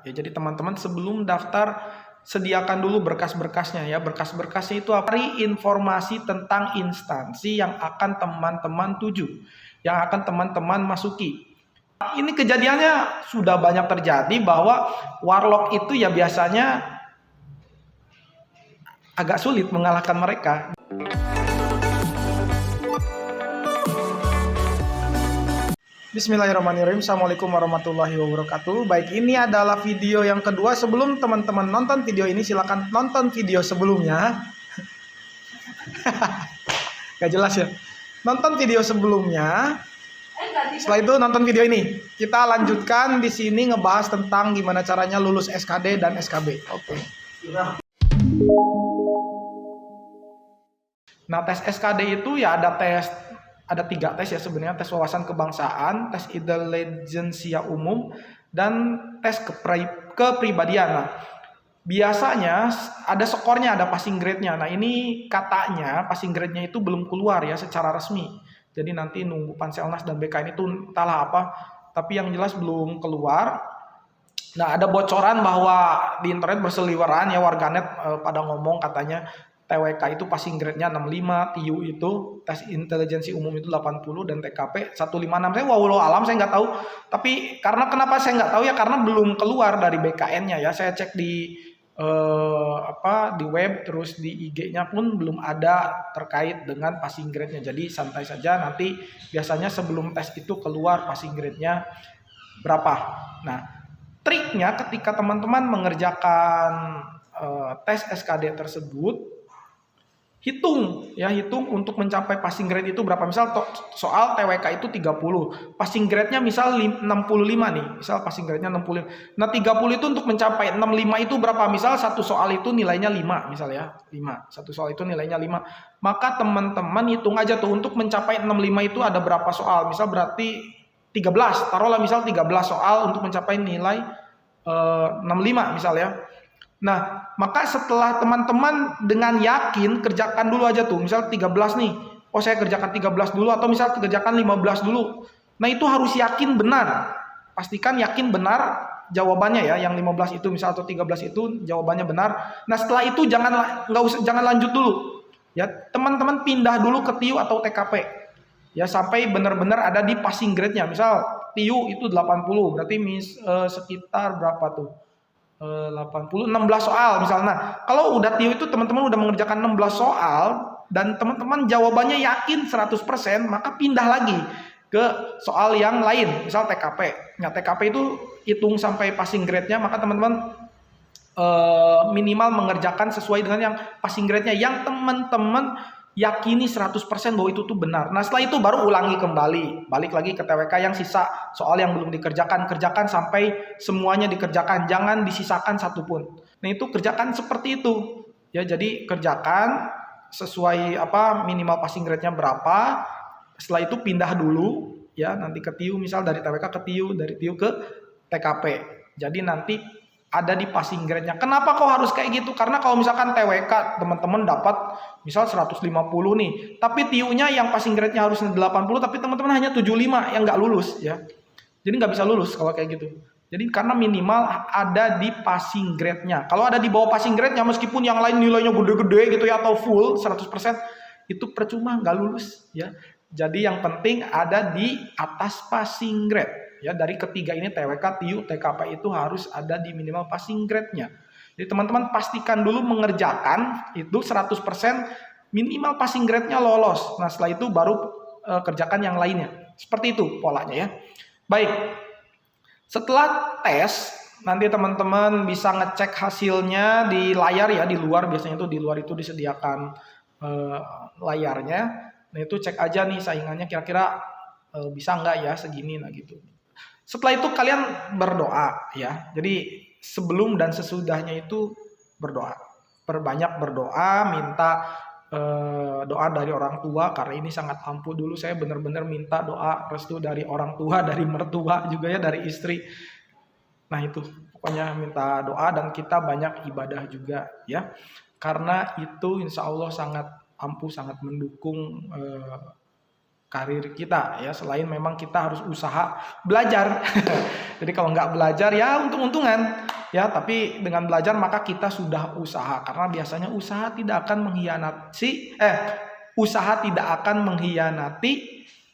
Ya, jadi teman-teman sebelum daftar sediakan dulu berkas-berkasnya ya. Berkas-berkasnya itu cari informasi tentang instansi yang akan teman-teman tuju, yang akan teman-teman masuki. Ini kejadiannya sudah banyak terjadi bahwa warlock itu ya biasanya agak sulit mengalahkan mereka. Bismillahirrahmanirrahim. Assalamualaikum warahmatullahi wabarakatuh. Baik, ini adalah video yang kedua. Sebelum teman-teman nonton video ini, silakan nonton video sebelumnya. Gak jelas ya. Nonton video sebelumnya. Setelah itu nonton video ini. Kita lanjutkan di sini ngebahas tentang gimana caranya lulus SKD dan SKB. Oke. Nah, tes SKD itu ya ada 3 tes ya sebenarnya, tes wawasan kebangsaan, tes intelijensia umum, dan tes kepribadian. Nah, biasanya ada skornya, ada passing grade-nya. Nah, ini katanya passing grade-nya itu belum keluar ya secara resmi. Jadi nanti nunggu Panselnas dan BKN itu entahlah apa, tapi yang jelas belum keluar. Nah, ada bocoran bahwa di internet berseliweran ya, warganet pada ngomong katanya TWK itu passing grade-nya 65, TIU itu tes intelijensi umum itu 80, dan TKP 156. Saya wallahu alam, saya nggak tahu. Tapi karena kenapa saya nggak tahu ya, karena belum keluar dari BKN-nya ya. Saya cek di di web, terus di IG-nya pun belum ada terkait dengan passing grade-nya. Jadi santai saja, nanti biasanya sebelum tes itu keluar passing grade-nya berapa. Nah, triknya ketika teman-teman mengerjakan tes SKD tersebut, hitung untuk mencapai passing grade itu berapa. Misal soal TWK itu 30, passing grade-nya misal 65 nih, misal passing grade-nya 65. Nah, 30 itu untuk mencapai 65 itu berapa? Misal satu soal itu nilainya 5, misal ya, 5. Satu soal itu nilainya 5. Maka teman-teman hitung aja tuh untuk mencapai 65 itu ada berapa soal. Misal berarti 13, taruhlah misal 13 soal untuk mencapai nilai 65 misal ya. Nah, maka setelah teman-teman dengan yakin kerjakan dulu aja tuh, misal 13 nih, oh saya kerjakan 13 dulu, atau misal kerjakan 15 dulu. Nah, itu harus yakin benar, pastikan yakin benar jawabannya ya, yang 15 itu misal atau 13 itu jawabannya benar. Nah, setelah itu jangan lanjut dulu ya, teman-teman pindah dulu ke TIU atau TKP ya, sampai benar-benar ada di passing grade-nya. Misal TIU itu 80, berarti sekitar berapa tuh? 16 soal misalnya. Kalau udah TIU itu teman-teman udah mengerjakan 16 soal dan teman-teman jawabannya yakin 100%, maka pindah lagi ke soal yang lain, misal TKP. Nah, TKP itu hitung sampai passing grade-nya, maka teman-teman minimal mengerjakan sesuai dengan yang passing grade-nya yang teman-teman yakini 100% bahwa itu tuh benar. Nah, setelah itu baru ulangi kembali, balik lagi ke TWK yang sisa soal yang belum dikerjakan, kerjakan sampai semuanya dikerjakan, jangan disisakan satupun. Nah, itu kerjakan seperti itu ya. Jadi kerjakan sesuai minimal passing grade-nya berapa. Setelah itu pindah dulu ya, nanti ke TIU, misal dari TWK ke TIU, dari TIU ke TKP. Jadi nanti ada di passing grade-nya. Kenapa kok harus kayak gitu? Karena kalau misalkan TWK teman-teman dapat misal 150 nih, tapi TIU-nya yang passing grade-nya harus 80, tapi teman-teman hanya 75 yang nggak lulus ya. Jadi nggak bisa lulus kalau kayak gitu. Jadi karena minimal ada di passing grade-nya. Kalau ada di bawah passing grade-nya, meskipun yang lain nilainya gede-gede gitu ya, atau full 100%, itu percuma, nggak lulus ya. Jadi yang penting ada di atas passing grade. Ya, dari ketiga ini TWK, TIU, TKP itu harus ada di minimal passing grade-nya. Jadi teman-teman pastikan dulu mengerjakan itu 100%, minimal passing grade-nya lolos. Nah, setelah itu baru kerjakan yang lainnya. Seperti itu polanya ya. Baik. Setelah tes, nanti teman-teman bisa ngecek hasilnya di layar ya, di luar biasanya di luar itu disediakan layarnya. Nah, itu cek aja nih saingannya kira-kira bisa nggak ya segini, nah gitu. Setelah itu kalian berdoa ya. Jadi sebelum dan sesudahnya itu berdoa. Perbanyak berdoa, minta doa dari orang tua, karena ini sangat ampuh. Dulu saya benar-benar minta doa restu dari orang tua, dari mertua juga ya, dari istri. Nah, itu pokoknya minta doa, dan kita banyak ibadah juga ya. Karena itu insya Allah sangat ampuh, sangat mendukung karir kita ya. Selain memang kita harus usaha belajar. Jadi kalau nggak belajar ya untung-untungan. ya, tapi dengan belajar maka kita sudah usaha, karena biasanya usaha tidak akan mengkhianati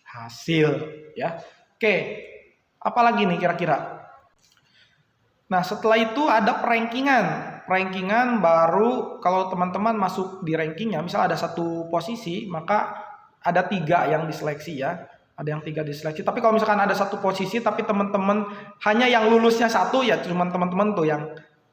hasil, ya. Oke, apalagi nih kira-kira? Nah, setelah itu ada rankingan baru. Kalau teman-teman masuk di rankingnya, misal ada satu posisi, maka ada 3 yang diseleksi, ya. Ada yang 3 diseleksi. Tapi kalau misalkan ada satu posisi, tapi teman-teman hanya yang lulusnya 1, ya cuma teman-teman tuh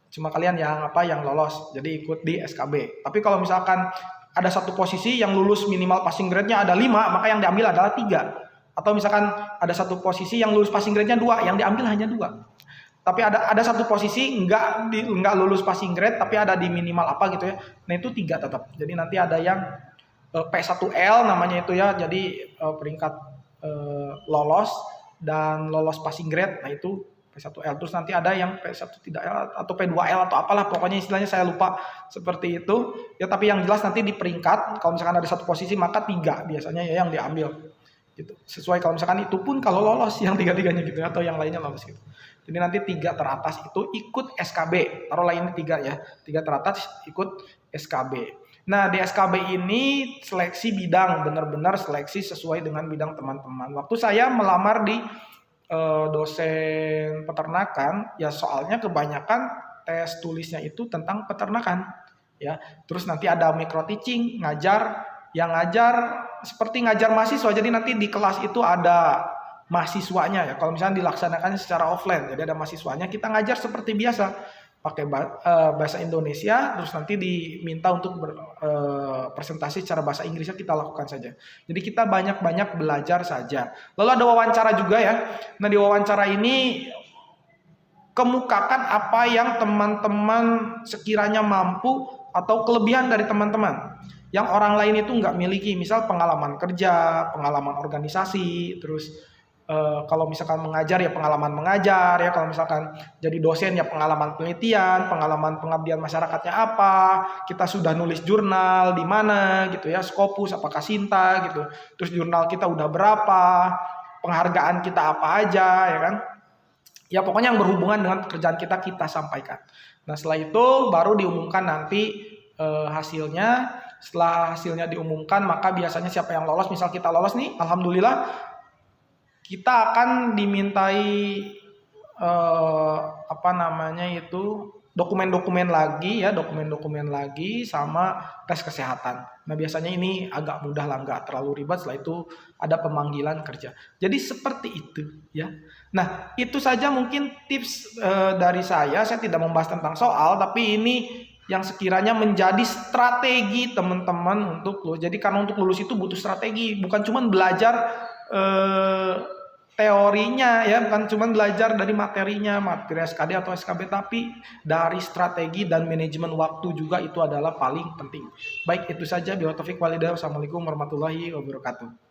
cuma kalian yang lolos, jadi ikut di SKB. Tapi kalau misalkan ada satu posisi yang lulus minimal passing grade-nya ada 5, maka yang diambil adalah 3. Atau misalkan ada satu posisi yang lulus passing grade-nya 2, yang diambil hanya 2. Tapi ada satu posisi nggak lulus passing grade, tapi ada di minimal apa gitu ya. Nah itu 3 tetap. Jadi nanti ada yang P1L namanya itu, ya. Jadi peringkat lolos dan lolos passing grade. Nah itu P1L. Terus nanti ada yang P1 tidak L atau P2L atau apalah, pokoknya istilahnya saya lupa seperti itu. Ya, tapi yang jelas nanti di peringkat, kalau misalkan ada satu posisi maka 3 biasanya ya yang diambil. Gitu. Sesuai kalau misalkan itu pun kalau lolos yang 3-3-nya gitu, atau yang lainnya lolos gitu. Jadi nanti 3 teratas itu ikut SKB. Taruhlah ini 3 ya. 3 teratas ikut SKB. Nah, di SKB ini seleksi bidang, benar-benar seleksi sesuai dengan bidang teman-teman. Waktu saya melamar di dosen peternakan, ya soalnya kebanyakan tes tulisnya itu tentang peternakan, ya. Terus nanti ada micro teaching, yang ngajar seperti ngajar mahasiswa. Jadi nanti di kelas itu ada mahasiswanya, ya. Kalau misalnya dilaksanakan secara offline, jadi ada mahasiswanya, kita ngajar seperti biasa pakai bahasa Indonesia, terus nanti diminta untuk presentasi secara bahasa Inggrisnya kita lakukan saja. Jadi kita banyak-banyak belajar saja. Lalu ada wawancara juga, ya. Nah, di wawancara ini kemukakan apa yang teman-teman sekiranya mampu atau kelebihan dari teman-teman yang orang lain itu nggak miliki. Misal pengalaman kerja, pengalaman organisasi, terus kalau misalkan mengajar ya pengalaman mengajar, ya kalau misalkan jadi dosen ya pengalaman penelitian, pengalaman pengabdian masyarakatnya apa, kita sudah nulis jurnal di mana gitu ya, Scopus apakah Sinta gitu, terus jurnal kita udah berapa, penghargaan kita apa aja, ya kan, ya pokoknya yang berhubungan dengan pekerjaan kita sampaikan. Nah setelah itu baru diumumkan nanti hasilnya. Setelah hasilnya diumumkan maka biasanya siapa yang lolos, misal kita lolos nih, alhamdulillah, kita akan dimintai dokumen-dokumen lagi sama tes kesehatan. Nah biasanya ini agak mudah lah, nggak terlalu ribet. Setelah itu ada pemanggilan kerja. Jadi seperti itu, ya. Nah itu saja mungkin tips dari saya. Saya tidak membahas tentang soal, tapi ini yang sekiranya menjadi strategi teman-teman untuk lulus. Jadi karena untuk lulus itu butuh strategi, bukan cuma belajar teorinya, ya, bukan cuma belajar dari materinya, materi SKD atau SKB, tapi dari strategi dan manajemen waktu juga itu adalah paling penting. Baik, itu saja. Billahi taufiq walhidayah. Wassalamualaikum warahmatullahi wabarakatuh.